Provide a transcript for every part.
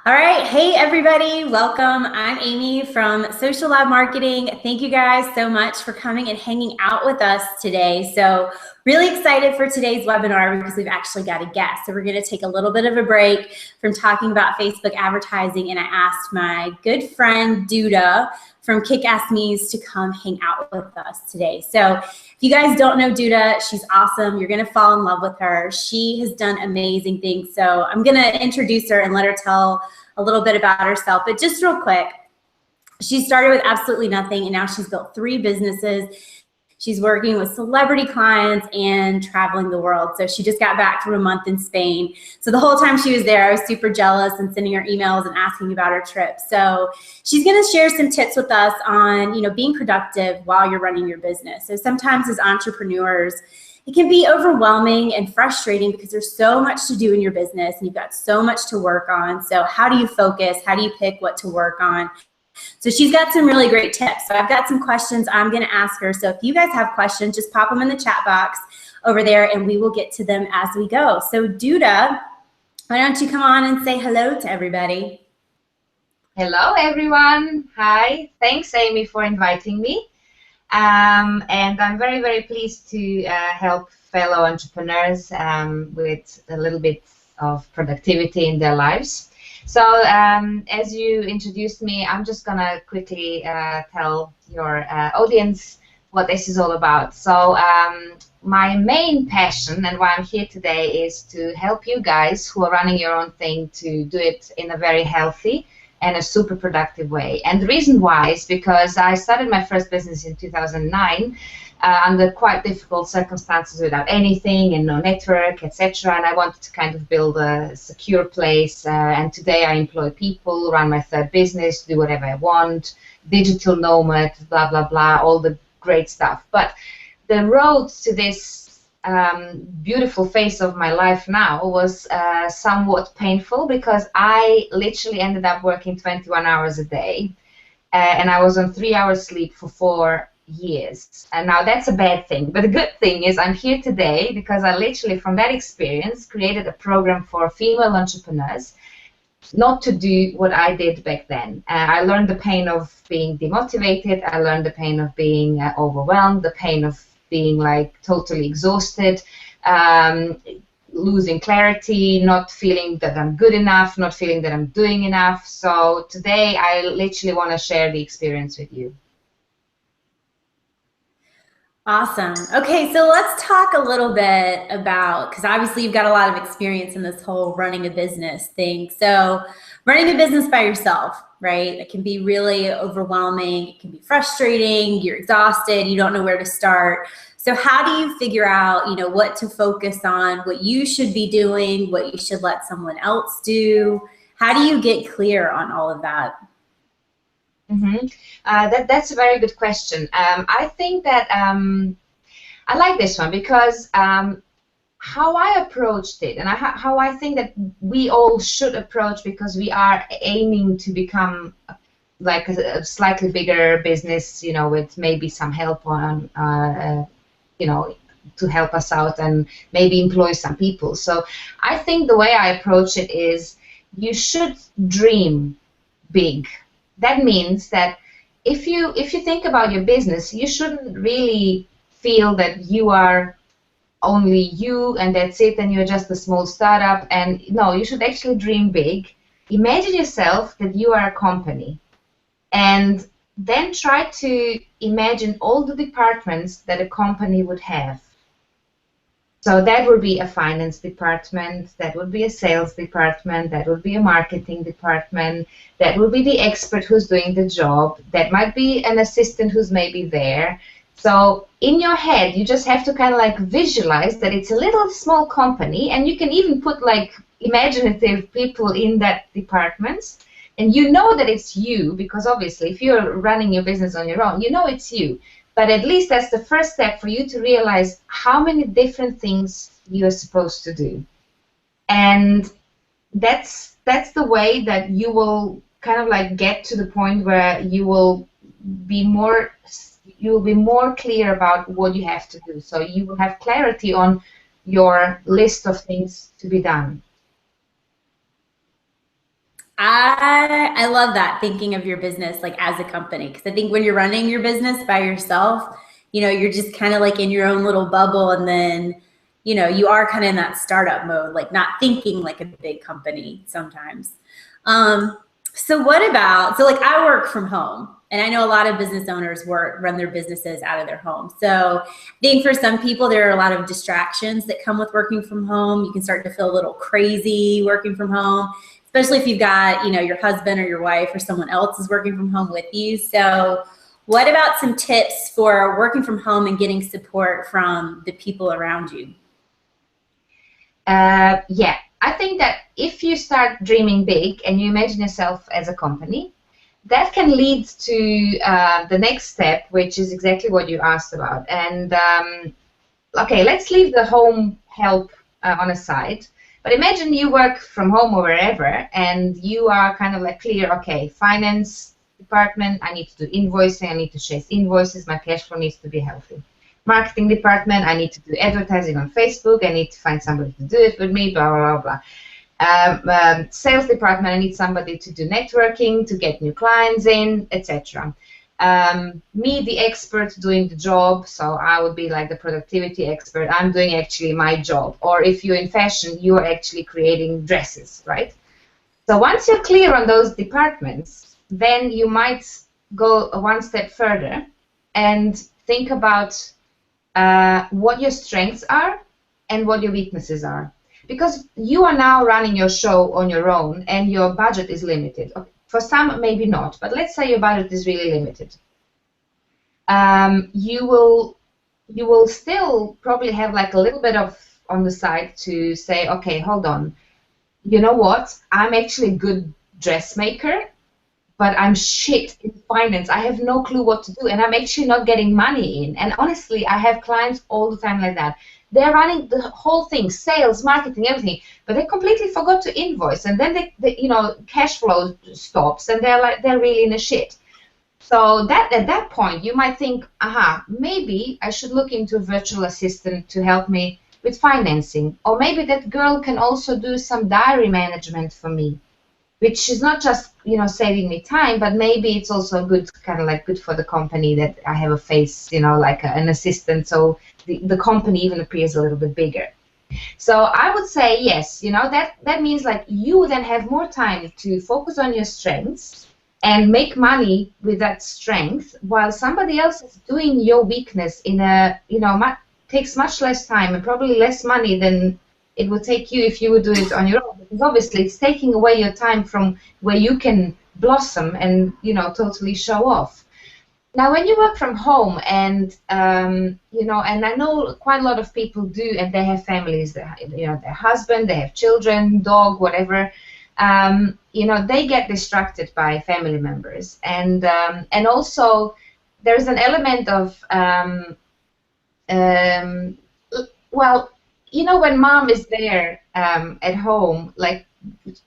All right. Hey, everybody. Welcome. I'm Amy from Social Lab Marketing. Thank you guys so much for coming and hanging out with us today. So really excited for today's webinar because we've actually got a guest. So we're going to take a little bit of a break from talking about Facebook advertising. And I asked my good friend, Duda, from Kick-Ass Me's to come hang out with us today. So if you guys don't know Duda, she's awesome. You're going to fall in love with her. She has done amazing things. So I'm going to introduce her and let her tell a little bit about herself. But just real quick, she started with absolutely nothing, and now she's built 3 businesses. She's working with celebrity clients and traveling the world. So she just got back from a month in Spain. So the whole time she was there, I was super jealous and sending her emails and asking about her trip. So she's going to share some tips with us on, being productive while you're running your business. So sometimes as entrepreneurs, it can be overwhelming and frustrating because there's so much to do in your business and you've got so much to work on. So how do you focus? How do you pick what to work on? So she's got some really great tips. So I've got some questions I'm going to ask her. So if you guys have questions, just pop them in the chat box over there and we will get to them as we go. So Duda, why don't you come on and say hello to everybody? Hello, everyone. Hi. Thanks, Amy, for inviting me. And I'm very, very pleased to help fellow entrepreneurs with a little bit of productivity in their lives. So as you introduced me, I'm just going to quickly tell your audience what this is all about. So my main passion and why I'm here today is to help you guys who are running your own thing to do it in a very healthy and a super productive way. And the reason why is because I started my first business in 2009 under quite difficult circumstances without anything and no network, etc. And I wanted to kind of build a secure place. And today I employ people, run my third business, do whatever I want, digital nomad, blah, blah, blah, all the great stuff. But the road to this beautiful phase of my life now was somewhat painful because I literally ended up working 21 hours a day and I was on 3 hours sleep for 4 years. And now that's a bad thing, but the good thing is I'm here today because I literally from that experience created a program for female entrepreneurs not to do what I did back then. I learned the pain of being demotivated, I learned the pain of being overwhelmed, the pain of being like totally exhausted, losing clarity, not feeling that I'm good enough, not feeling that I'm doing enough. So today I literally want to share the experience with you. Awesome. Okay, so let's talk a little bit about, because obviously you've got a lot of experience in this whole running a business thing. So running a business by yourself, right? It can be really overwhelming. It can be frustrating. You're exhausted. You don't know where to start. So how do you figure out, what to focus on, what you should be doing, what you should let someone else do? How do you get clear on all of that? Mm-hmm. That's a very good question. I think that I like this one because how I approached it and how I think that we all should approach because we are aiming to become like a slightly bigger business, with maybe some help on, to help us out and maybe employ some people. So I think the way I approach it is you should dream big. That means that if you think about your business, you shouldn't really feel that you are only you and that's it and you're just a small startup. And no, you should actually dream big. Imagine yourself that you are a company and then try to imagine all the departments that a company would have. So that would be a finance department, that would be a sales department, that would be a marketing department, that would be the expert who's doing the job, that might be an assistant who's maybe there. So in your head, you just have to kind of like visualize that it's a little small company, and you can even put like imaginative people in that department, and you know that it's you, because obviously if you're running your business on your own, you know it's you. But at least that's the first step for you to realize how many different things you are supposed to do. And that's the way that you will kind of like get to the point where you will be more clear about what you have to do. So you will have clarity on your list of things to be done. I love that, thinking of your business like as a company, because I think when you're running your business by yourself, you're just kind of like in your own little bubble, and then you are kind of in that startup mode, like not thinking like a big company sometimes. Um, so what about, so like I work from home, and I know a lot of business owners run their businesses out of their home. So I think for some people there are a lot of distractions that come with working from home. You can start to feel a little crazy working from home, especially if you've got, your husband or your wife or someone else is working from home with you. So what about some tips for working from home and getting support from the people around you? Yeah, I think that if you start dreaming big and you imagine yourself as a company, that can lead to the next step, which is exactly what you asked about. And okay, let's leave the home help on a side. But imagine you work from home or wherever, and you are kind of like clear, okay, finance department, I need to do invoicing, I need to chase invoices, my cash flow needs to be healthy. Marketing department, I need to do advertising on Facebook, I need to find somebody to do it with me, blah, blah, blah, blah. Sales department, I need somebody to do networking, to get new clients in, etc. Me, the expert doing the job, so I would be like the productivity expert. I'm doing actually my job. Or if you're in fashion, you're actually creating dresses, right? So once you're clear on those departments, then you might go one step further and think about what your strengths are and what your weaknesses are. Because you are now running your show on your own and your budget is limited. For some, maybe not, but let's say your budget is really limited. You will still probably have like a little bit of on the side to say, okay, hold on, you know what? I'm actually a good dressmaker, but I'm shit in finance. I have no clue what to do, and I'm actually not getting money in. And honestly, I have clients all the time like that. They're running the whole thing, sales, marketing, everything, but they completely forgot to invoice, and then they cash flow stops, and they're really in a shit. So that at that point, you might think, aha, maybe I should look into a virtual assistant to help me with financing, or maybe that girl can also do some diary management for me, which is not just saving me time, but maybe it's also good, kind of like good for the company that I have a face, like an assistant, so the company even appears a little bit bigger. So I would say yes, that means like you then have more time to focus on your strengths and make money with that strength, while somebody else is doing your weakness in a takes much less time and probably less money than it would take you if you would do it on your own, because obviously it's taking away your time from where you can blossom and totally show off. Now, when you work from home, and and I know quite a lot of people do, and they have families, their husband, they have children, dog, whatever. They get distracted by family members, and also there's an element of well, when mom is there at home, like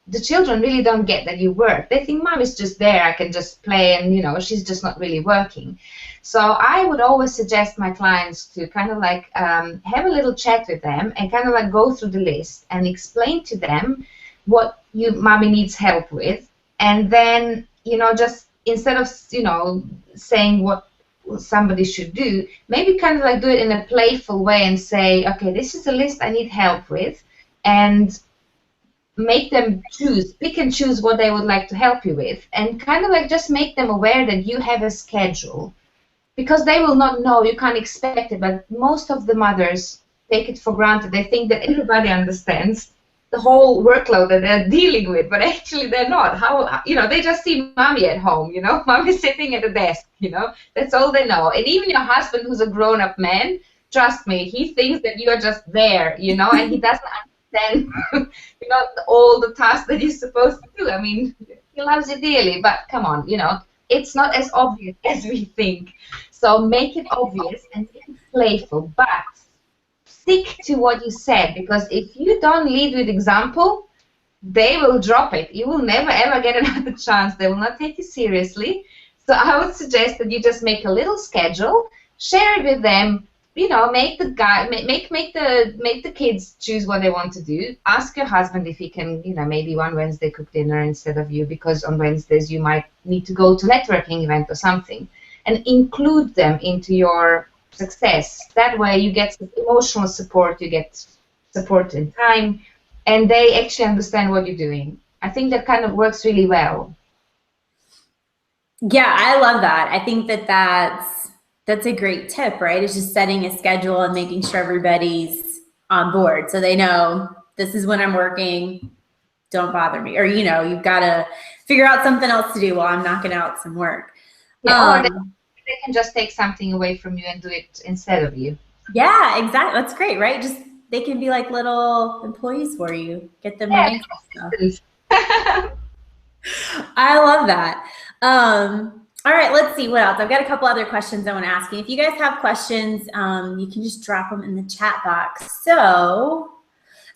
the children really don't get that you work. They think mom is just there, I can just play, and she's just not really working. So I would always suggest my clients to kind of like have a little chat with them and kind of like go through the list and explain to them what mommy needs help with, and then just instead of saying what somebody should do, maybe kind of like do it in a playful way and say, okay, this is a list I need help with, and make them pick and choose what they would like to help you with, and kind of like just make them aware that you have a schedule, because they will not know, you can't expect it, but most of the mothers take it for granted. They think that everybody understands the whole workload that they're dealing with, but actually they're not. How they just see mommy at home, mommy sitting at a desk, that's all they know. And even your husband, who's a grown-up man, trust me, he thinks that you are just there, and he doesn't understand all the tasks that he's supposed to do. I mean, he loves you dearly, but come on, it's not as obvious as we think. So make it obvious and make it playful, but stick to what you said, because if you don't lead with example, they will drop it. You will never ever get another chance. They will not take you seriously. So I would suggest that you just make a little schedule, share it with them, you know, make the guy make the kids choose what they want to do. Ask your husband if he can, you know, maybe one Wednesday cook dinner instead of you, because on Wednesdays you might need to go to networking event or something, and include them into your success. That way you get emotional support, you get support in time, and they actually understand what you're doing. I think that kind of works really well. Yeah, I love that. I think that that's a great tip, right? It's just setting a schedule and making sure everybody's on board so they know this is when I'm working. Don't bother me. Or, you know, you've got to figure out something else to do while I'm knocking out some work. Yeah, or they can just take something away from you and do it instead of you. Yeah, exactly. That's great, right? Just they can be like little employees for you. Get them to make stuff. I love that. All right, let's see what else. I've got a couple other questions I want to ask you. If you guys have questions, you can just drop them in the chat box. So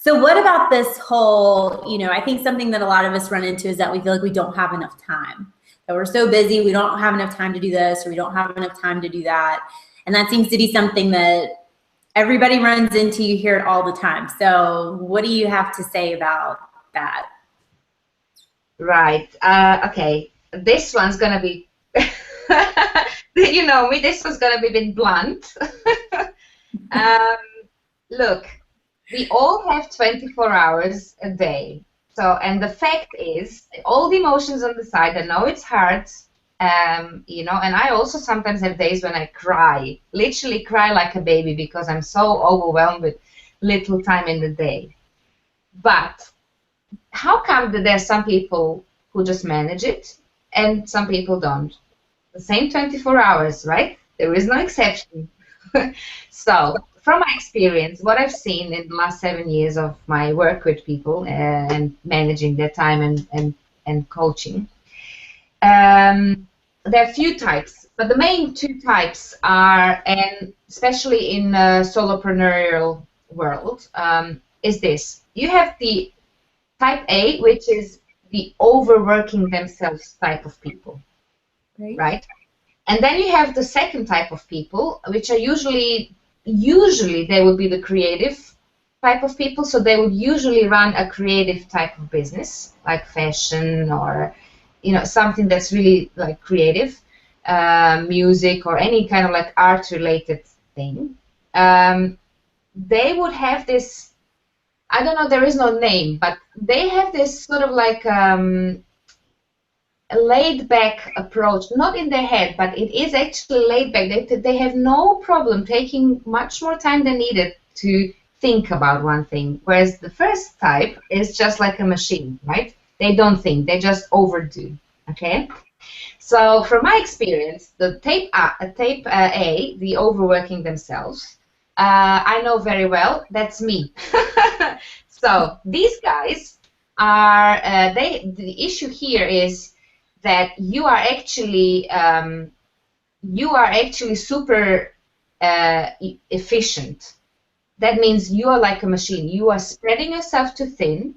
what about this whole, you know, I think something that a lot of us run into is that we feel like we don't have enough time. That we're so busy, we don't have enough time to do this, or we don't have enough time to do that. And that seems to be something that everybody runs into. You hear it all the time. So what do you have to say about that? Right. Okay. This one's gonna be, you know me. This one's gonna be a bit blunt. Look, we all have 24 hours a day. So, and the fact is, all the emotions on the side. I know it's hard, you know, and I also sometimes have days when I cry, literally cry like a baby because I'm so overwhelmed with little time in the day. But how come that there's some people who just manage it and some people don't? The same 24 hours, right? There is no exception. So, from my experience, what I've seen in the last 7 years of my work with people and managing their time and coaching, there are a few types, but the main two types are, and especially in the solopreneur world, is this. You have the type A, which is the overworking themselves type of people, right? And then you have the second type of people, which are usually they would be the creative type of people. So they would usually run a creative type of business, like fashion or, you know, something that's really like creative, music or any kind of like art-related thing. They would have this, I don't know, there is no name, but they have this sort of like a laid-back approach, not in their head, but it is actually laid back. They have no problem taking much more time than needed to think about one thing, whereas the first type is just like a machine, right? They don't think, they just overdo, okay? So from my experience, the type A, the overworking themselves, I know very well, that's me. So these guys are, the issue here is that you are actually super efficient. That means you are like a machine. You are spreading yourself too thin.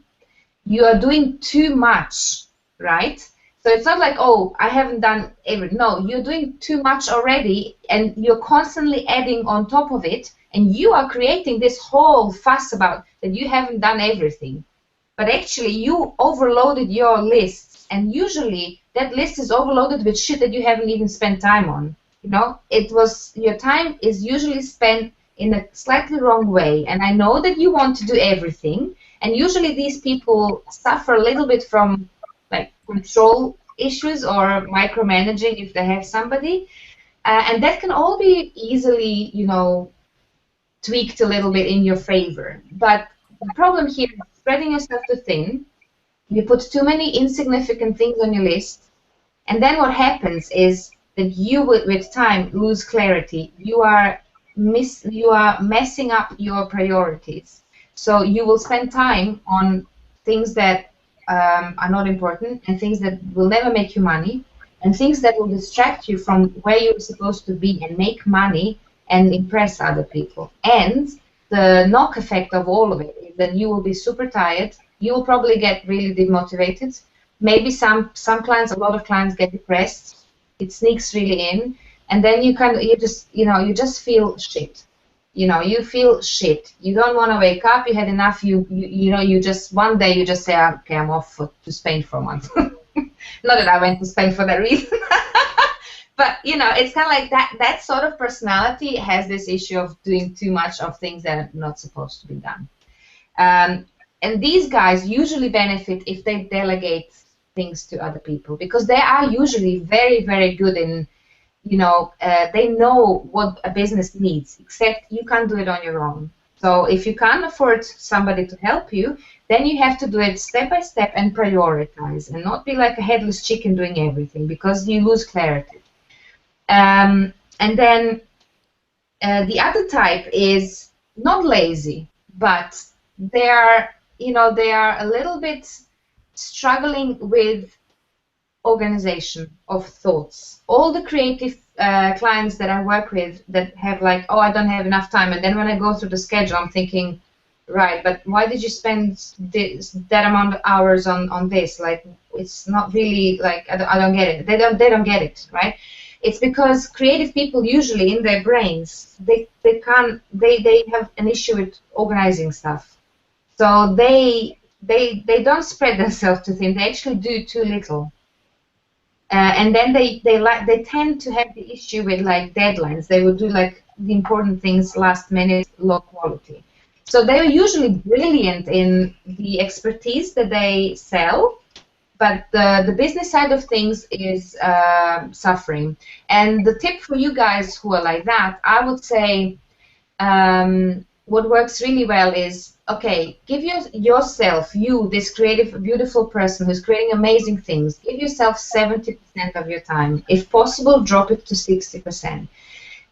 You are doing too much, right? So it's not like, oh, I haven't done everything. No, you're doing too much already, and you're constantly adding on top of it, and you are creating this whole fuss about that you haven't done everything. But actually, you overloaded your list, and usually that list is overloaded with shit that you haven't even spent time on. You know, your time is usually spent in a slightly wrong way, and I know that you want to do everything, and usually these people suffer a little bit from like control issues or micromanaging if they have somebody, and that can all be easily, you know, tweaked a little bit in your favor. But the problem here is spreading yourself too thin. You put too many insignificant things on your list, and then what happens is that you, with time, lose clarity. You are messing up your priorities. So you will spend time on things that are not important, and things that will never make you money, and things that will distract you from where you're supposed to be and make money and impress other people. And the knock effect of all of it is that you will be super tired. You will probably get really demotivated. Maybe some clients, a lot of clients get depressed. It sneaks really in, and then you just feel shit. you feel shit. You don't want to wake up. You had enough. You just one day you just say, okay, I'm off to Spain for a month. Not that I went to Spain for that reason. But it's kind of like that sort of personality has this issue of doing too much of things that are not supposed to be done. And these guys usually benefit if they delegate things to other people, because they are usually very, very good in, they know what a business needs, except you can't do it on your own. So if you can't afford somebody to help you, then you have to do it step by step and prioritize, and not be like a headless chicken doing everything, because you lose clarity. And then the other type is not lazy, but they are a little bit struggling with organization of thoughts. All the creative clients that I work with that have like, oh, I don't have enough time, and then when I go through the schedule, I'm thinking, right, but why did you spend that amount of hours on this? Like, it's not really, like, I don't get it. They don't get it, right? It's because creative people usually in their brains, they have an issue with organizing stuff. So they don't spread themselves too thin. They actually do too little. And then they tend to have the issue with like deadlines. They will do like the important things last minute, low quality. So they're usually brilliant in the expertise that they sell, but the business side of things is suffering. And the tip for you guys who are like that, I would say, what works really well is, okay, give yourself, this creative, beautiful person who's creating amazing things, give yourself 70% of your time. If possible, drop it to 60%.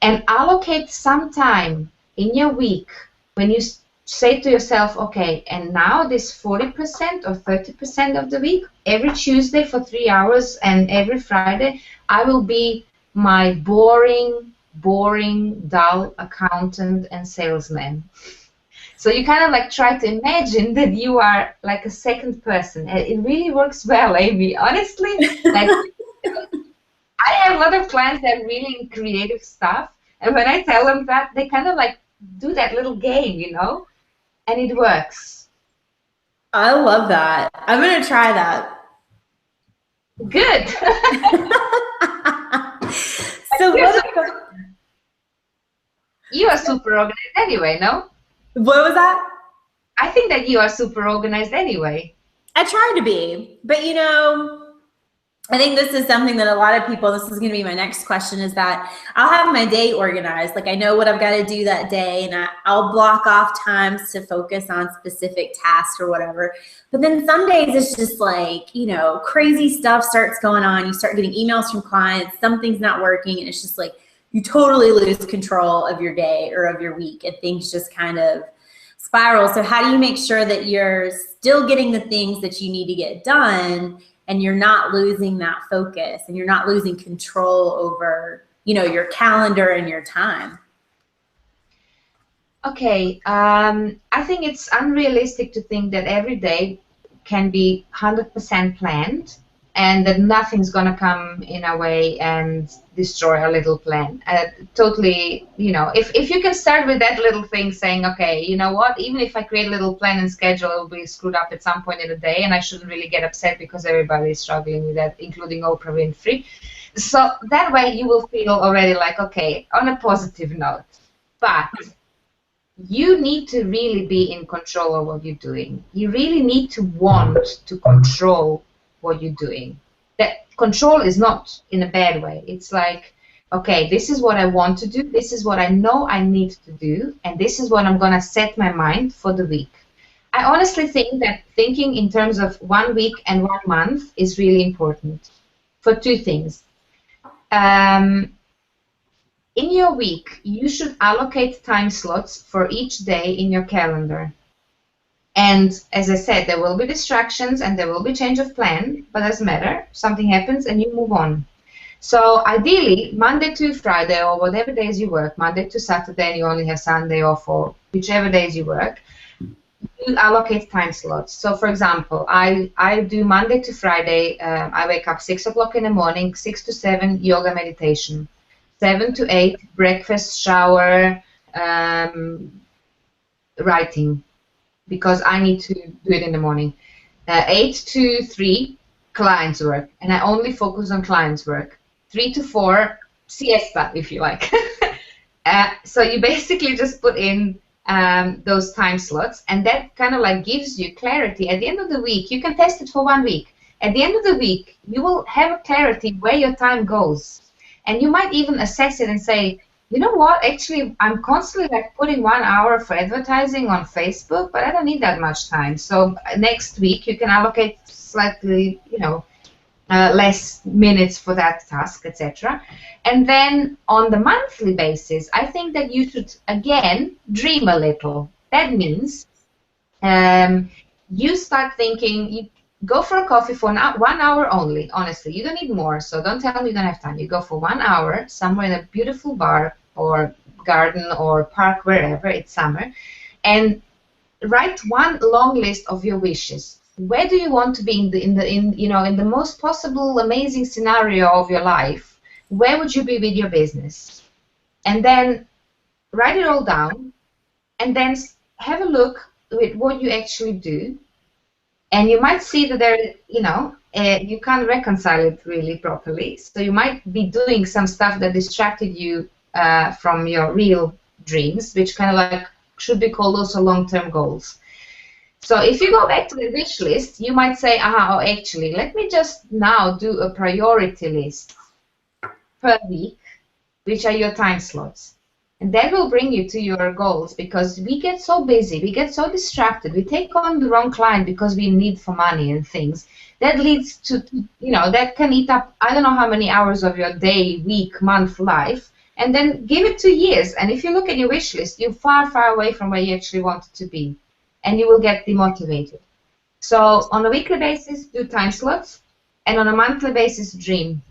And allocate some time in your week when you say to yourself, okay, and now this 40% or 30% of the week, every Tuesday for 3 hours and every Friday, I will be my boring, dull accountant and salesman. So you kind of like try to imagine that you are like a second person. And it really works well, Amy. Honestly, like I have a lot of clients that are really in creative stuff, and when I tell them that, they kind of like do that little game, and it works. I love that. I'm going to try that. Good. So you are super organized anyway, no? What was that? I think that you are super organized anyway. I try to be, but I think this is something that a lot of people, this is going to be my next question, is that I'll have my day organized. Like I know what I've got to do that day, and I'll block off times to focus on specific tasks or whatever. But then some days it's just like, crazy stuff starts going on. You start getting emails from clients, something's not working, and it's just like you totally lose control of your day or of your week, and things just kind of spiral. So how do you make sure that you're still getting the things that you need to get done, and you're not losing that focus, and you're not losing control over, your calendar and your time? Okay, I think it's unrealistic to think that every day can be 100% planned, and that nothing's gonna come in a way and destroy a little plan. Totally, if you can start with that little thing, saying, okay, you know what, even if I create a little plan and schedule, it'll be screwed up at some point in the day, and I shouldn't really get upset because everybody is struggling with that, including Oprah Winfrey. So that way you will feel already like, okay, on a positive note. But you need to really be in control of what you're doing. You really need to want to control what you're doing. That control is not in a bad way. It's like, okay, this is what I want to do, this is what I know I need to do, and this is what I'm going to set my mind for the week. I honestly think that thinking in terms of 1 week and 1 month is really important for 2 things. In your week, you should allocate time slots for each day in your calendar. And as I said, there will be distractions and there will be change of plan, but doesn't matter. Something happens and you move on. So ideally, Monday to Friday, or whatever days you work, Monday to Saturday, and you only have Sunday off, or whichever days you work, you allocate time slots. So for example, I do Monday to Friday, I wake up 6 o'clock in the morning, 6 to 7, yoga meditation. 7 to 8, breakfast, shower, writing, because I need to do it in the morning. 8 to 3, clients work, and I only focus on clients work. 3 to 4, siesta, if you like. So you basically just put in those time slots, and that kind of like gives you clarity. At the end of the week, you can test it for 1 week. At the end of the week, you will have clarity where your time goes. And you might even assess it and say, you know what, actually, I'm constantly like putting 1 hour for advertising on Facebook, but I don't need that much time. So next week, you can allocate slightly, less minutes for that task, etc. And then on the monthly basis, I think that you should, again, dream a little. That means you start thinking, you go for a coffee for 1 hour only, honestly. You don't need more, so don't tell me you don't have time. You go for 1 hour somewhere in a beautiful bar or garden or park, wherever, it's summer, and write one long list of your wishes. Where do you want to be in the most possible amazing scenario of your life? Where would you be with your business? And then write it all down, and then have a look with what you actually do. And you might see that there, you can't reconcile it really properly. So you might be doing some stuff that distracted you from your real dreams, which kind of like should be called also long-term goals. So if you go back to the wish list, you might say, actually, let me just now do a priority list per week, which are your time slots. And that will bring you to your goals, because we get so busy, we get so distracted, we take on the wrong client because we need for money and things. That leads to, that can eat up, I don't know how many hours of your day, week, month, life, and then give it 2 years. And if you look at your wish list, you're far, far away from where you actually want it to be. And you will get demotivated. So on a weekly basis, do time slots, and on a monthly basis, dream.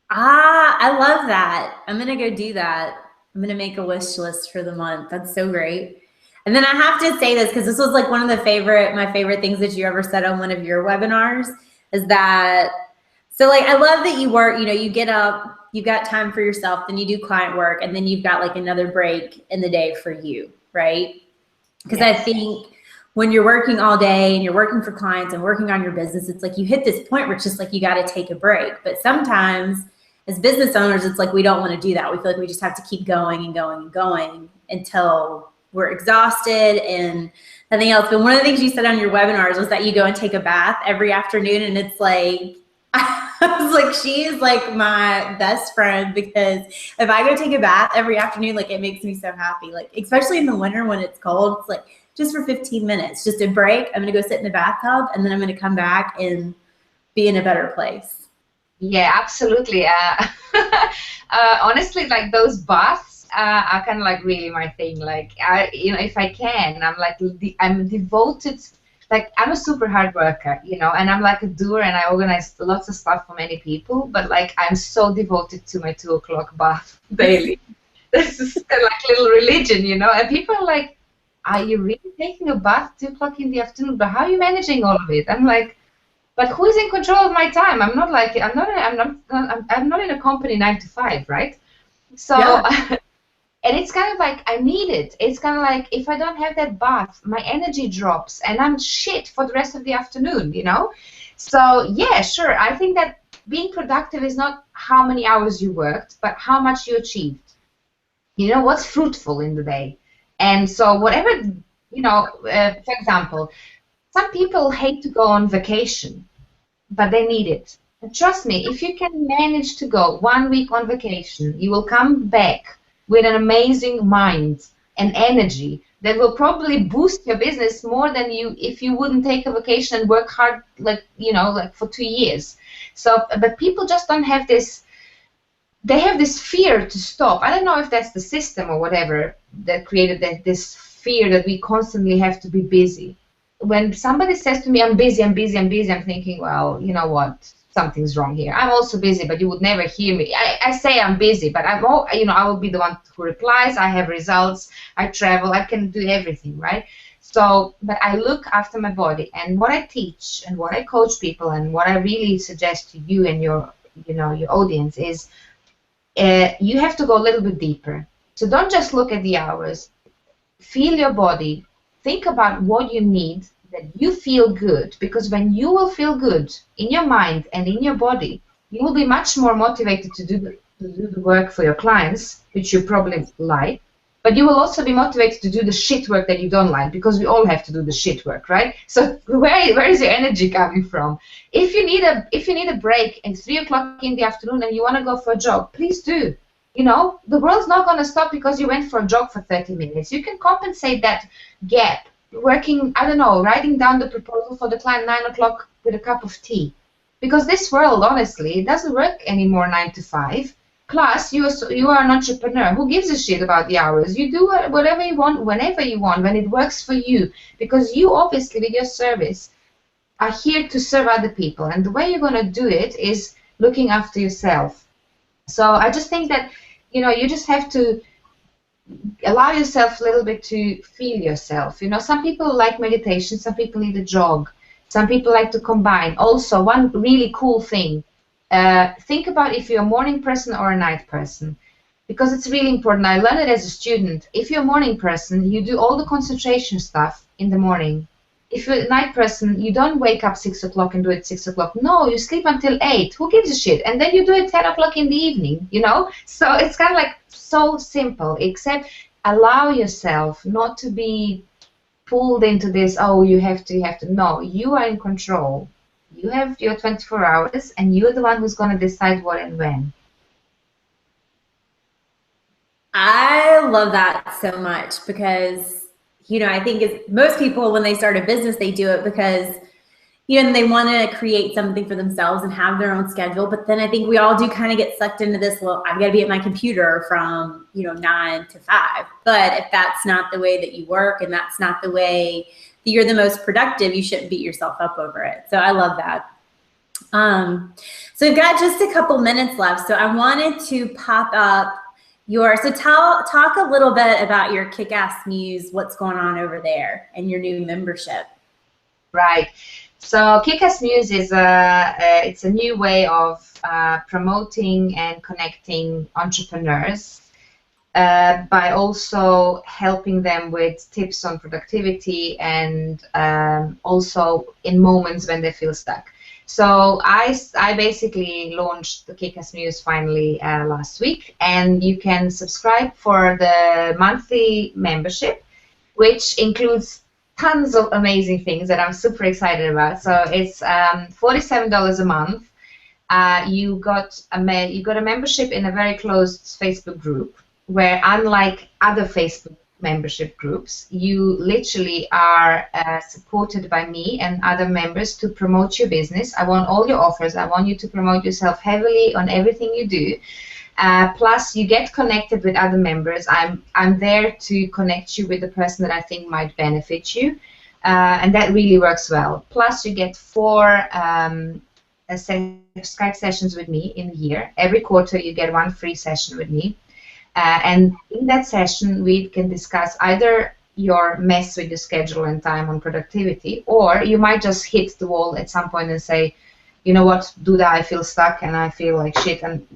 I love that. I'm going to go do that. I'm going to make a wish list for the month. That's so great. And then I have to say this, because this was like one of my favorite things that you ever said on one of your webinars, is that, so like, I love that you work, you get up, you got time for yourself, then you do client work, and then you've got like another break in the day for you, right? Because yes. I think when you're working all day and you're working for clients and working on your business, it's like you hit this point where it's just like you got to take a break. But sometimes as business owners, it's like we don't want to do that. We feel like we just have to keep going and going and going until we're exhausted and nothing else. But one of the things you said on your webinars was that you go and take a bath every afternoon, and it's like, I was like, she is like my best friend, because if I go take a bath every afternoon, like it makes me so happy. Like, especially in the winter when it's cold, it's like just for 15 minutes, just a break. I'm going to go sit in the bathtub, and then I'm going to come back and be in a better place. Yeah, absolutely. Honestly, like those baths are kind of like really my thing. Like, if I can, I'm devoted. Like, I'm a super hard worker, and I'm like a doer, and I organize lots of stuff for many people, but like I'm so devoted to my 2 o'clock bath daily. This is kind of like little religion, and people are like, are you really taking a bath 2 o'clock in the afternoon? But how are you managing all of it? I'm like, but who is in control of my time? I'm not in a company 9 to 5, right? So. Yeah. And it's kind of like, I need it. It's kind of like, if I don't have that bath, my energy drops and I'm shit for the rest of the afternoon, So, yeah, sure. I think that being productive is not how many hours you worked, but how much you achieved. What's fruitful in the day. And so whatever, for example, some people hate to go on vacation, but they need it. And trust me, if you can manage to go 1 week on vacation, you will come back with an amazing mind and energy that will probably boost your business more than if you wouldn't take a vacation and work hard, like for 2 years. So, but people just don't have this. They have this fear to stop. I don't know if that's the system or whatever that created this fear that we constantly have to be busy. When somebody says to me, "I'm busy, I'm busy, I'm busy," I'm thinking, well, you know what? Something's wrong here. I'm also busy, but you would never hear me. I say I'm busy, but I will be the one who replies. I have results. I travel. I can do everything, right? So, but I look after my body, and what I teach and what I coach people, and what I really suggest to you and your audience is, you have to go a little bit deeper. So don't just look at the hours. Feel your body. Think about what you need, that you feel good, because when you will feel good in your mind and in your body, you will be much more motivated to do the work for your clients, which you probably like, but you will also be motivated to do the shit work that you don't like, because we all have to do the shit work, right? So where is your energy coming from? If you need a break and 3 o'clock in the afternoon and you want to go for a jog, please do. You know, the world's not going to stop because you went for a jog for 30 minutes. You can compensate that gap working, I don't know, writing down the proposal for the client 9 o'clock with a cup of tea. Because this world, honestly, it doesn't work anymore 9 to 5. Plus, you are an entrepreneur. Who gives a shit about the hours? You do whatever you want, whenever you want, when it works for you. Because you, obviously, with your service, are here to serve other people. And the way you're going to do it is looking after yourself. So I just think that, you know, you just have to allow yourself a little bit to feel yourself. You know, some people like meditation, some people need a jog, some people like to combine. Also, one really cool thing, think about if you're a morning person or a night person, because it's really important. I learned it as a student. If you're a morning person, you do all the concentration stuff in the morning. If you're a night person, you don't wake up 6 o'clock and do it 6 o'clock. No, you sleep until 8. Who gives a shit? And then you do it 10 o'clock in the evening, you know? So it's kind of like so simple, except allow yourself not to be pulled into this, oh, you have to. No, you are in control. You have your 24 hours, and you're the one who's going to decide what and when. I love that so much because, you know, I think most people, when they start a business, they do it because, you know, they want to create something for themselves and have their own schedule. But then I think we all do kind of get sucked into this, well, I've got to be at my computer from, you know, 9 to 5. But if that's not the way that you work and that's not the way that you're the most productive, you shouldn't beat yourself up over it. So I love that. So we've got just a couple minutes left. So I wanted to pop up talk a little bit about your Kick-Ass Muse, what's going on over there and your new membership. Right. So Kick-Ass Muse is it's a new way of promoting and connecting entrepreneurs by also helping them with tips on productivity and also in moments when they feel stuck. So I basically launched the Kick-Ass Muse finally last week, and you can subscribe for the monthly membership, which includes tons of amazing things that I'm super excited about. So it's $47 a month. You got a membership in a very closed Facebook group, where unlike other Facebook membership groups, you literally are supported by me and other members to promote your business. I want all your offers. I want you to promote yourself heavily on everything you do. Plus, you get connected with other members. I'm there to connect you with the person that I think might benefit you, and that really works well. Plus, you get 4 Skype sessions with me in a year. Every quarter, you get 1 free session with me. And in that session, we can discuss either your mess with your schedule and time on productivity, or you might just hit the wall at some point and say, you know what, Duda, I feel stuck and I feel like shit. And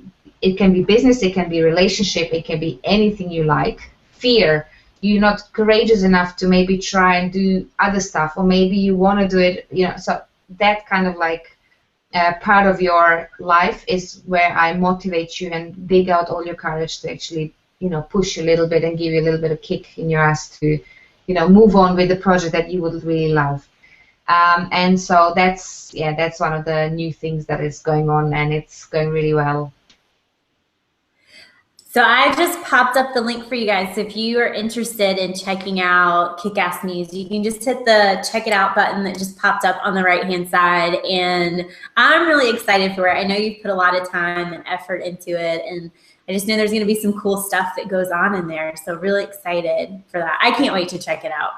it can be business, it can be relationship, it can be anything you like. Fear, you're not courageous enough to maybe try and do other stuff, or maybe you want to do it, you know. So that kind of like part of your life is where I motivate you and dig out all your courage to actually, you know, push you a little bit and give you a little bit of kick in your ass to, you know, move on with the project that you would really love. And so that's one of the new things that is going on, and it's going really well. So I just popped up the link for you guys. So if you are interested in checking out Kick-Ass Muse, you can just hit the check it out button that just popped up on the right-hand side. And I'm really excited for it. I know you've put a lot of time and effort into it, and I just know there's going to be some cool stuff that goes on in there. So really excited for that. I can't wait to check it out.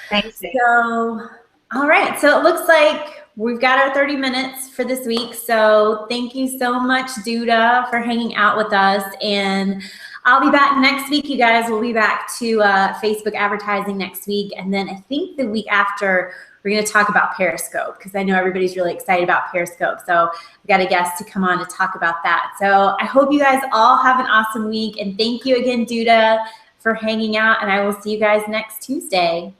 Thanks. So, all right. So it looks like we've got our 30 minutes for this week. So thank you so much, Duda, for hanging out with us. And I'll be back next week, you guys. We'll be back to Facebook advertising next week. And then I think the week after, we're going to talk about Periscope because I know everybody's really excited about Periscope. So I've got a guest to come on to talk about that. So I hope you guys all have an awesome week. And thank you again, Duda, for hanging out. And I will see you guys next Tuesday.